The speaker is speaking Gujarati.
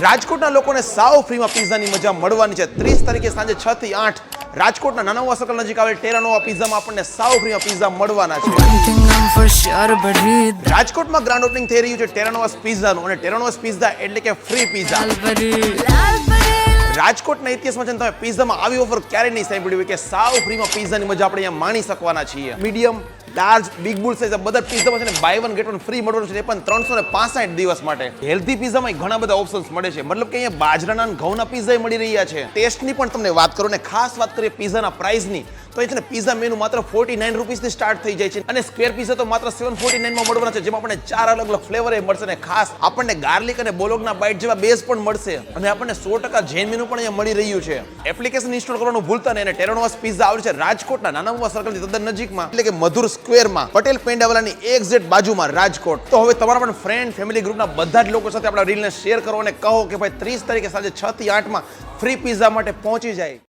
રાજકોટના લોકોને સાવ ફ્રીમાં પિઝાની મજા મળવાની છે 30 તારીખે સાંજે 6 થી 8 રાજકોટના નાના સર્કલ નજીક આવેલ ટેરાનોવા પિઝામાં આપણને સાવ ફ્રીમાં પિઝા મળવાના છે. રાજકોટમાં ગ્રાન્ડ ઓપનિંગ થઈ રહ્યું છે ટેરાનોવા પિઝાનું અને ટેરાનોવા પિઝા એટલે કે ફ્રી પિઝા. રાજકોટના ઇતિહાસમાં છે તમે પિઝામાં આવી ઓફર ક્યારે નહીં સાંભળ્યું કે સાવ ફ્રીમાં પિઝાની મજા આપણે અહીંયા માણી શકવાના છીએ. Medium, large, big bull size બધા પિઝામાં છે ને buy one get one free મળવાનું છે, એ પણ 365 દિવસ માટે. હેલ્ધી પિઝામાં ઘણા બધા ઓપ્શન્સ મળે છે, મતલબ કે અહીંયા બાજરાના અને ઘઉંના પિઝા મળી રહ્યા છે. ટેસ્ટની પણ તમને વાત કરું ને ખાસ વાત કરીએ પિઝાના પ્રાઇસની તો એ છે ને પિઝા મેનુ માત્ર 49 રૂપીસથી સ્ટાર્ટ થઈ જાય છે અને સ્ક્વેર પિઝા તો માત્ર 749 માં મળવાના છે, જેમાં આપણને 4 અલગ અલગ ફ્લેવર એ મળશે ને ખાસ આપણને ગાર્લિક અને બોલોગના બાઇટ જેવા બેઝ પણ મળશે અને આપણને 100% જૈન મેનુ પણ અહીંયા મળી રહ્યું છે. એપ્લિકેશન ઇન્સ્ટોલ કરવાનું ભૂલતા નહીં અને ટેરાનોવા પિઝા આવે છે રાજકોટના નાના સર્કલથી તદ્દન નજીકમાં એટલે કે મધુર સ્ક્વેરમાં પટેલ પેંડાવાલાની એક્ઝેક્ટ બાજુમાં રાજકોટ. તો હવે તમારા પણ ફ્રેન્ડ ફેમિલી ગ્રુપના બધા જ લોકો સાથે આપણા રીલને શેર કરો અને કહો કે ભાઈ 30 તારીખે સાંજે 6 થી 8 માં ફ્રી પિઝા માટે પહોંચી જાય.